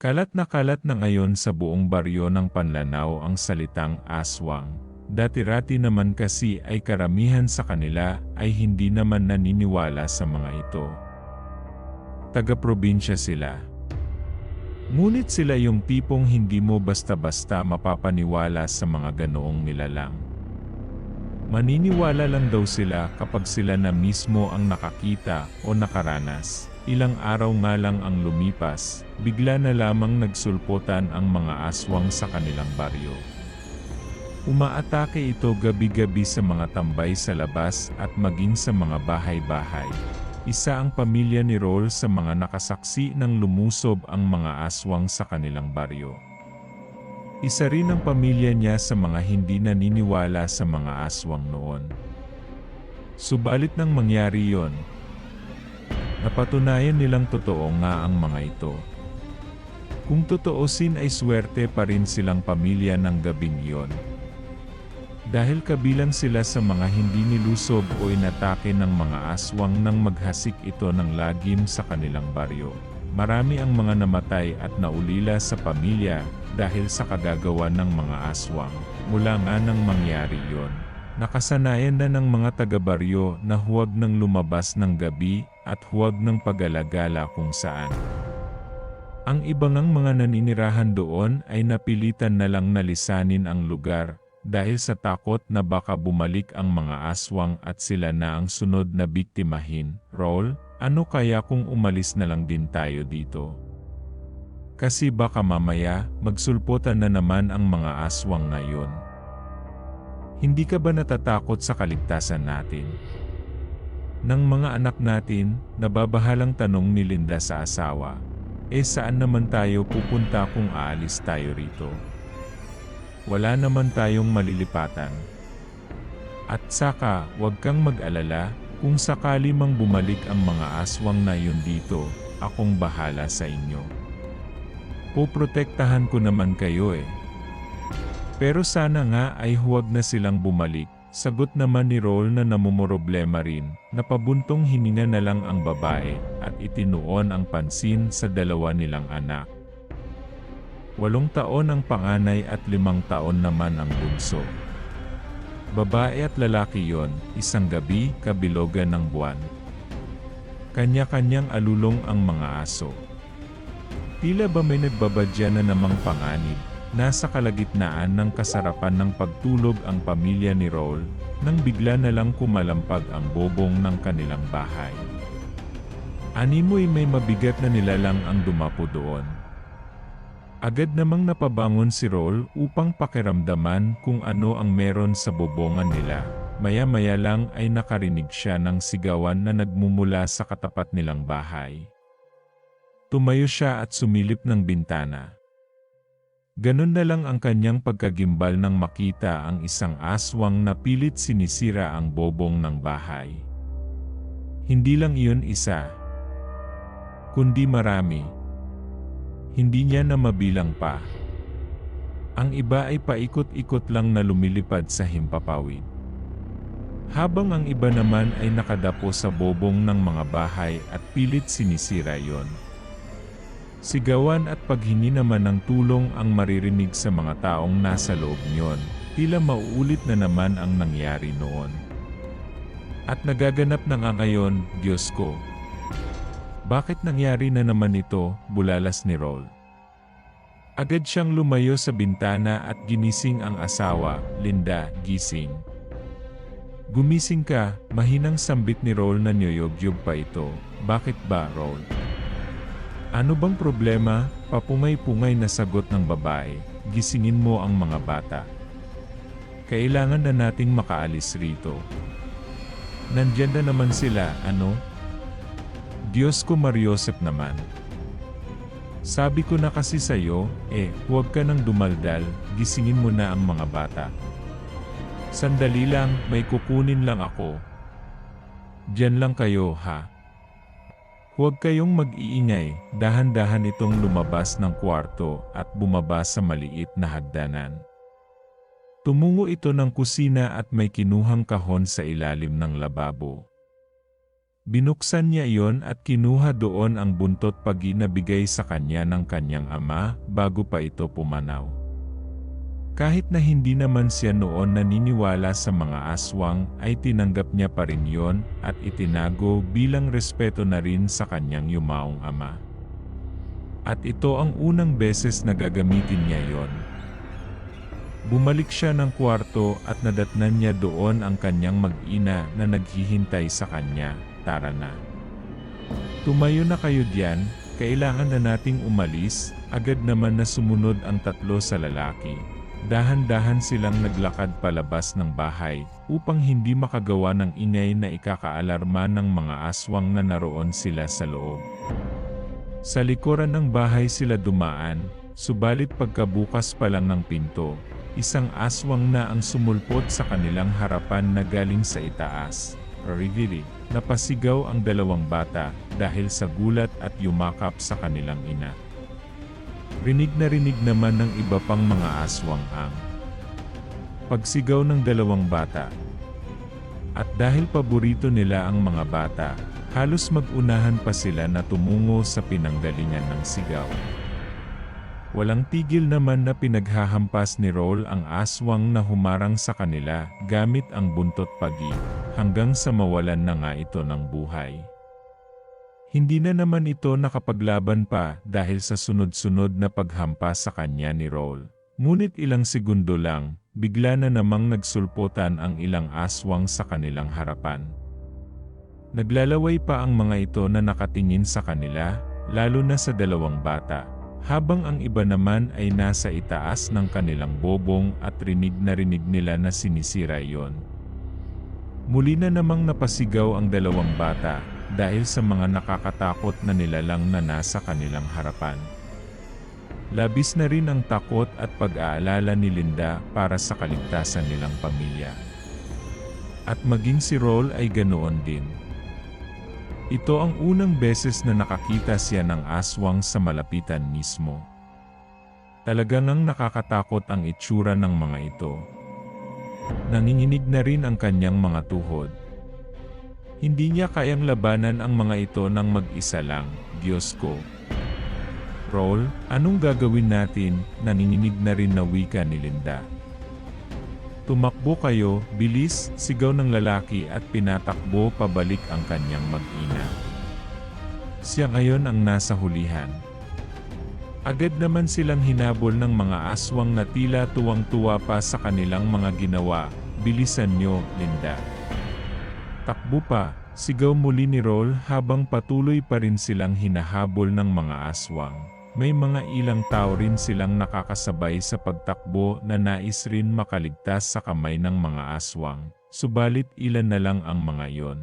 Kalat na ngayon sa buong baryo ng Panlanao ang salitang aswang. Dati-rati naman kasi ay karamihan sa kanila ay hindi naman naniniwala sa mga ito. Taga-probinsya sila. Ngunit sila yung tipong hindi mo basta-basta mapapaniwala sa mga ganoong nilalang. Maniniwala lang daw sila kapag sila na mismo ang nakakita o nakaranas. Ilang araw nga lang ang lumipas, bigla na lamang nagsulputan ang mga aswang sa kanilang baryo. Umaatake ito gabi-gabi sa mga tambay sa labas at maging sa mga bahay-bahay. Isa ang pamilya ni Roll sa mga nakasaksi ng lumusob ang mga aswang sa kanilang baryo. Isa rin ang pamilya niya sa mga hindi naniniwala sa mga aswang noon. Subalit nang mangyari yon, napatunayan nilang totoo nga ang mga ito. Kung totoosin ay swerte pa rin silang pamilya ng gabing iyon. Dahil kabilang sila sa mga hindi nilusob o inatake ng mga aswang nang maghasik ito ng lagim sa kanilang baryo. Marami ang mga namatay at naulila sa pamilya dahil sa kagagawa ng mga aswang. Mula nga nang mangyari yon, nakasanayan na ng mga taga-baryo na huwag nang lumabas ng gabi at huwag nang pag-alagala kung saan. Ang iba ngang mga naninirahan doon ay napilitan na lang nalisanin ang lugar dahil sa takot na baka bumalik ang mga aswang at sila na ang sunod na biktimahin. Roll, ano kaya kung umalis na lang din tayo dito? Kasi baka mamaya magsulputan na naman ang mga aswang ngayon. Hindi ka ba natatakot sa kaligtasan natin? Ng mga anak natin, nababahalang tanong ni Linda sa asawa, saan naman tayo pupunta kung aalis tayo rito? Wala naman tayong malilipatan. At saka, huwag kang mag-alala, kung sakali mang bumalik ang mga aswang na yun dito, akong bahala sa inyo. Poprotektahan ko naman kayo eh. Pero sana nga ay huwag na silang bumalik. Sagot naman ni Roll na namumroblema rin, napabuntong hininga na lang ang babae at itinuon ang pansin sa dalawa nilang anak. 8 taon ang panganay at 5 taon naman ang bunso. Babae at lalaki yon, isang gabi, kabilogan ng buwan. Kanya-kanyang alulong ang mga aso. Tila ba may nagbabadya na namang panganib? Nasa kalagitnaan ng kasarapan ng pagtulog ang pamilya ni Roll, nang bigla na lang kumalampag ang bobong ng kanilang bahay. Animoy may mabigat na nilalang ang dumapo doon. Agad namang napabangon si Roll upang pakiramdaman kung ano ang meron sa bobongan nila. Maya-maya lang ay nakarinig siya ng sigawan na nagmumula sa katapat nilang bahay. Tumayo siya at sumilip ng bintana. Ganun na lang ang kanyang pagkagimbal nang makita ang isang aswang na pilit sinisira ang bobong ng bahay. Hindi lang iyon isa, kundi marami. Hindi niya na mabilang pa. Ang iba ay paikot-ikot lang na lumilipad sa himpapawid. Habang ang iba naman ay nakadapo sa bobong ng mga bahay at pilit sinisira yon. Sigawan at paghingi naman ng tulong ang maririnig sa mga taong nasa loob niyon. Tila mauulit na naman ang nangyari noon. At nagaganap na nga ngayon, Diyos ko. Bakit nangyari na naman ito, bulalas ni Roll. Agad siyang lumayo sa bintana at ginising ang asawa, Linda, gising. Gumising ka, mahinang sambit ni Roll na niyoyogyog pa ito. Bakit ba, Roll? Ano bang problema? Papungay-pungay na sagot ng babae. Gisingin mo ang mga bata. Kailangan na nating makaalis rito. Nandyan na naman sila, ano? Diyos ko Mariosep naman. Sabi ko na kasi sa'yo, huwag ka nang dumaldal, gisingin mo na ang mga bata. Sandali lang, may kukunin lang ako. Diyan lang kayo, ha? Huwag kayong mag-iingay, dahan-dahan itong lumabas ng kwarto at bumaba sa maliit na hagdanan. Tumungo ito ng kusina at may kinuhang kahon sa ilalim ng lababo. Binuksan niya iyon at kinuha doon ang buntot pagi na bigay sa kanya ng kanyang ama bago pa ito pumanaw. Kahit na hindi naman siya noon naniniwala sa mga aswang, ay tinanggap niya pa rin yon at itinago bilang respeto na rin sa kanyang yumaong ama. At ito ang unang beses na gagamitin niya yon. Bumalik siya ng kwarto at nadatnan niya doon ang kanyang mag-ina na naghihintay sa kanya. Tara na. Tumayo na kayo diyan, kailangan na nating umalis. Agad naman na sumunod ang tatlo sa lalaki. Dahan-dahan silang naglakad palabas ng bahay upang hindi makagawa ng ingay na ikakaalarma ng mga aswang na naroon sila sa loob. Sa likuran ng bahay sila dumaan, subalit pagkabukas pa lang ng pinto, isang aswang na ang sumulpot sa kanilang harapan na galing sa itaas. Riviri, napasigaw ang dalawang bata dahil sa gulat at yumakap sa kanilang ina. Rinig na rinig naman ng iba pang mga aswang ang pagsigaw ng dalawang bata. At dahil paborito nila ang mga bata, halos mag-unahan pa sila na tumungo sa pinanggalingan ng sigaw. Walang tigil naman na pinaghahampas ni Roll ang aswang na humarang sa kanila gamit ang buntot pagi, hanggang sa mawalan na nga ito ng buhay. Hindi na naman ito nakapaglaban pa dahil sa sunod-sunod na paghampas sa kanya ni Roll. Ngunit ilang segundo lang, bigla na namang nagsulputan ang ilang aswang sa kanilang harapan. Naglalaway pa ang mga ito na nakatingin sa kanila, lalo na sa dalawang bata. Habang ang iba naman ay nasa itaas ng kanilang bobong at rinig nila na sinisira iyon. Muli na namang napasigaw ang dalawang bata dahil sa mga nakakatakot na nilalang na nasa kanilang harapan. Labis na rin ang takot at pag-aalala ni Linda para sa kaligtasan nilang pamilya. At maging si Roll ay ganoon din. Ito ang unang beses na nakakita siya ng aswang sa malapitan mismo. Talagang nakakatakot ang itsura ng mga ito. Nanginginig na rin ang kanyang mga tuhod. Hindi niya kayang labanan ang mga ito ng mag-isa lang, Diyos ko. Roll, anong gagawin natin? Nanginginig na rin na wika ni Linda. Tumakbo kayo, bilis, sigaw ng lalaki at pinatakbo pabalik ang kanyang mag-ina. Siya ngayon ang nasa hulihan. Agad naman silang hinabol ng mga aswang na tila tuwang-tuwa pa sa kanilang mga ginawa. Bilisan nyo, Linda. Takbo pa, sigaw muli ni Roll habang patuloy pa rin silang hinahabol ng mga aswang. May mga ilang tao rin silang nakakasabay sa pagtakbo na nais rin makaligtas sa kamay ng mga aswang, subalit ilan na lang ang mga iyon.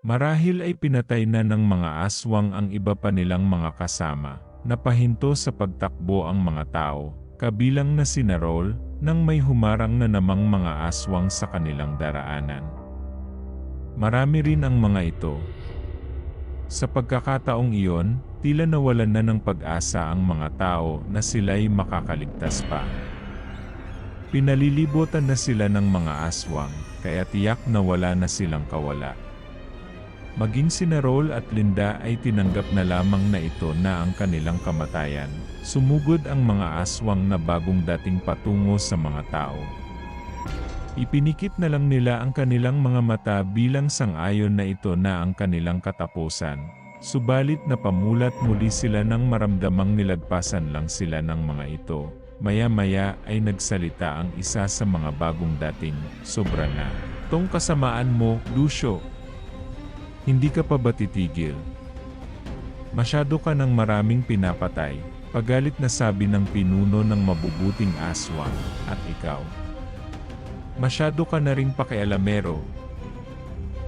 Marahil ay pinatay na ng mga aswang ang iba pa nilang mga kasama, napahinto sa pagtakbo ang mga tao, kabilang na sina Roll, nang may humarang na namang mga aswang sa kanilang daraanan. Marami rin ang mga ito. Sa pagkakataong iyon, tila nawalan na ng pag-asa ang mga tao na sila'y makakaligtas pa. Pinalilibutan na sila ng mga aswang, kaya tiyak na wala na silang kawala. Maging sina Roll at Linda ay tinanggap na lamang na ito na ang kanilang kamatayan. Sumugod ang mga aswang na bagong dating patungo sa mga tao. Ipinikit na lang nila ang kanilang mga mata bilang sang-ayon na ito na ang kanilang katapusan. Subalit napamulat muli sila nang maramdamang nilagpasan lang sila ng mga ito. Maya-maya ay nagsalita ang isa sa mga bagong dating, sobra na. Tong kasamaan mo, Lucio. Hindi ka pa ba titigil? Masyado ka ng maraming pinapatay, pagalit na sabi ng pinuno ng mabubuting aswang, at ikaw. Masyado ka na ring pakialamero.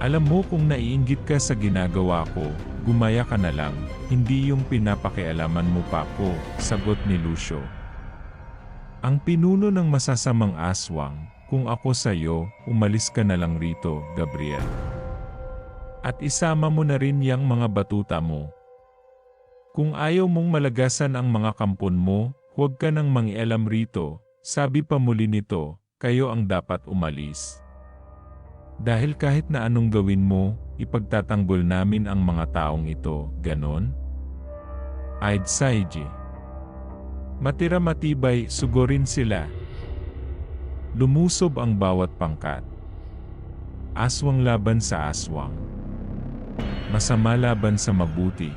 Alam mo kung naiinggit ka sa ginagawa ko, gumaya ka na lang, hindi yung pinapakialaman mo pa ko, sagot ni Lucio. Ang pinuno ng masasamang aswang, kung ako sa'yo, umalis ka na lang rito, Gabriel. At isama mo na rin yang mga batuta mo. Kung ayaw mong malagasan ang mga kampon mo, huwag ka nang mangialam rito, sabi pa muli nito. Kayo ang dapat umalis. Dahil kahit na anong gawin mo, ipagtatanggol namin ang mga taong ito, ganon? Ayd Saiji. Matira matibay, sugurin sila. Lumusob ang bawat pangkat. Aswang laban sa aswang. Masama laban sa mabuti.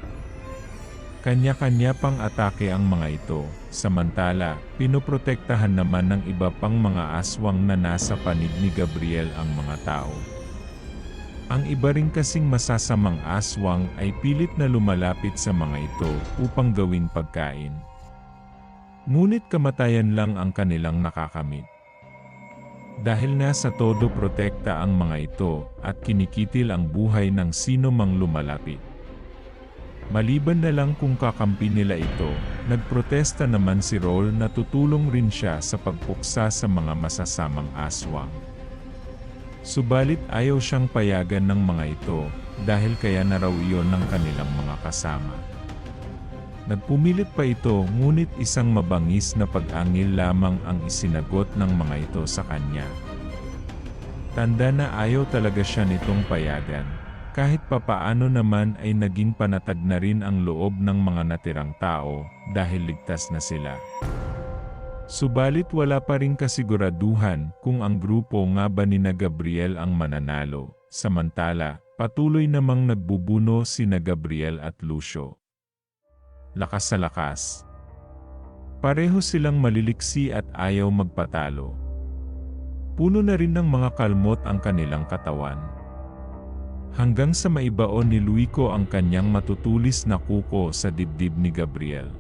Kanya-kanya pang atake ang mga ito, samantala, pinoprotektahan naman ng iba pang mga aswang na nasa panig ni Gabriel ang mga tao. Ang iba rin kasing masasamang aswang ay pilit na lumalapit sa mga ito upang gawing pagkain. Ngunit kamatayan lang ang kanilang nakakamit. Dahil nasa todo protekta ang mga ito at kinikitil ang buhay ng sino mang lumalapit. Maliban na lang kung kakampi nila ito, nagprotesta naman si Roll na tutulong rin siya sa pagpuksa sa mga masasamang aswang. Subalit ayaw siyang payagan ng mga ito dahil kaya na raw iyon ng kanilang mga kasama. Nagpumilit pa ito ngunit isang mabangis na pag-angil lamang ang isinagot ng mga ito sa kanya. Tanda na ayaw talaga siya nitong payagan. Kahit papaano naman ay naging panatag na rin ang loob ng mga natirang tao dahil ligtas na sila. Subalit wala pa ring kasiguraduhan kung ang grupo nga ba nina Gabriel ang mananalo, samantala patuloy namang nagbubuno sina Gabriel at Lucio. Lakas sa lakas. Pareho silang maliliksi at ayaw magpatalo. Puno na rin ng mga kalmot ang kanilang katawan. Hanggang sa maibaon ni Luiko ang kanyang matutulis na kuko sa dibdib ni Gabriel.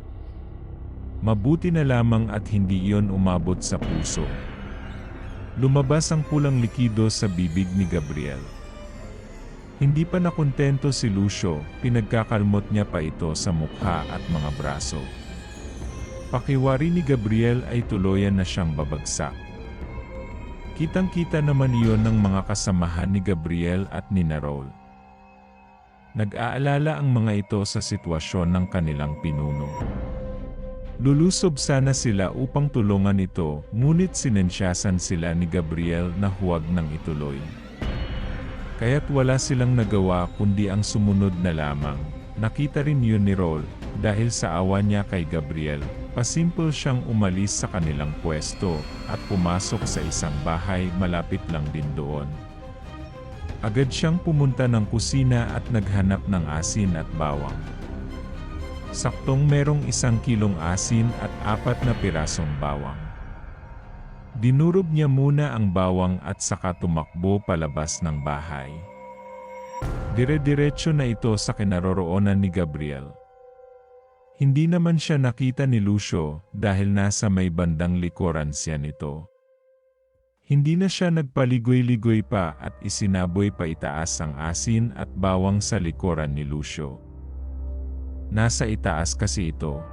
Mabuti na lamang at hindi iyon umabot sa puso. Lumabas ang pulang likido sa bibig ni Gabriel. Hindi pa nakontento si Lucio, pinagkakalmot niya pa ito sa mukha at mga braso. Pakiwari ni Gabriel ay tuluyan na siyang babagsak. Kitang-kita naman iyon ng mga kasamahan ni Gabriel at ni Roll. Nag-aalala ang mga ito sa sitwasyon ng kanilang pinuno. Lulusob sana sila upang tulungan ito, ngunit sinensyasan sila ni Gabriel na huwag nang ituloy. Kaya't wala silang nagawa kundi ang sumunod na lamang. Nakita rin yun ni Roll, dahil sa awa niya kay Gabriel. Pasimple siyang umalis sa kanilang pwesto at pumasok sa isang bahay malapit lang din doon. Agad siyang pumunta ng kusina at naghanap ng asin at bawang. Saktong merong 1 kilong asin at 4 na pirasong bawang. Dinurob niya muna ang bawang at saka tumakbo palabas ng bahay. Dire-diretso na ito sa kinaroroonan ni Gabriel. Hindi naman siya nakita ni Lucio dahil nasa may bandang likuran siya nito. Hindi na siya nagpaligoy-ligoy pa at isinaboy pa itaas ang asin at bawang sa likuran ni Lucio. Nasa itaas kasi ito.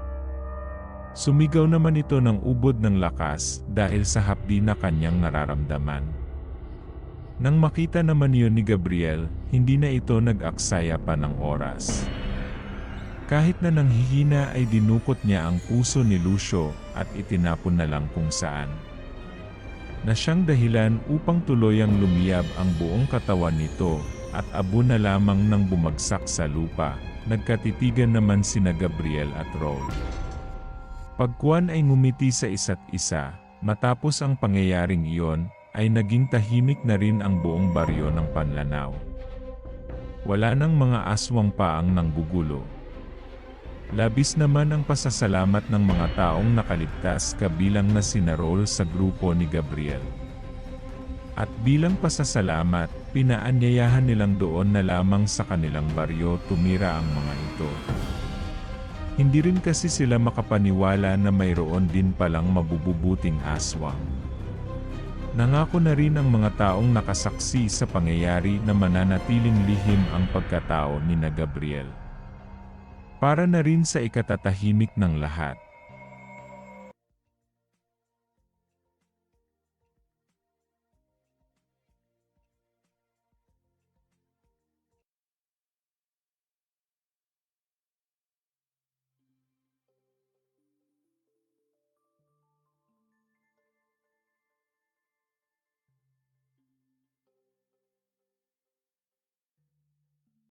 Sumigaw naman ito ng ubod ng lakas dahil sa hapdi na kanyang nararamdaman. Nang makita naman yun ni Gabriel, hindi na ito nag-aksaya pa ng oras. Kahit na nanghihina ay dinukot niya ang puso ni Lucio at itinapon na lang kung saan. Na siyang dahilan upang tuluyang lumiyab ang buong katawan nito at abo na lamang nang bumagsak sa lupa. Nagkatitigan naman sina Gabriel at Roll. Pagkuwan ay ngumiti sa isa't isa, matapos ang pangyayaring iyon, ay naging tahimik na rin ang buong baryo ng Panlanaw. Wala nang mga aswang pa ang nanggugulo. Labis naman ang pasasalamat ng mga taong nakaligtas kabilang na sina Roll sa grupo ni Gabriel. At bilang pasasalamat, pinaanyayahan nilang doon na lamang sa kanilang baryo tumira ang mga ito. Hindi rin kasi sila makapaniwala na mayroon din palang mabububuting aswang. Nangako na rin ang mga taong nakasaksi sa pangyayari na mananatiling lihim ang pagkatao ni na Gabriel. Para na rin sa ikatatahimik ng lahat.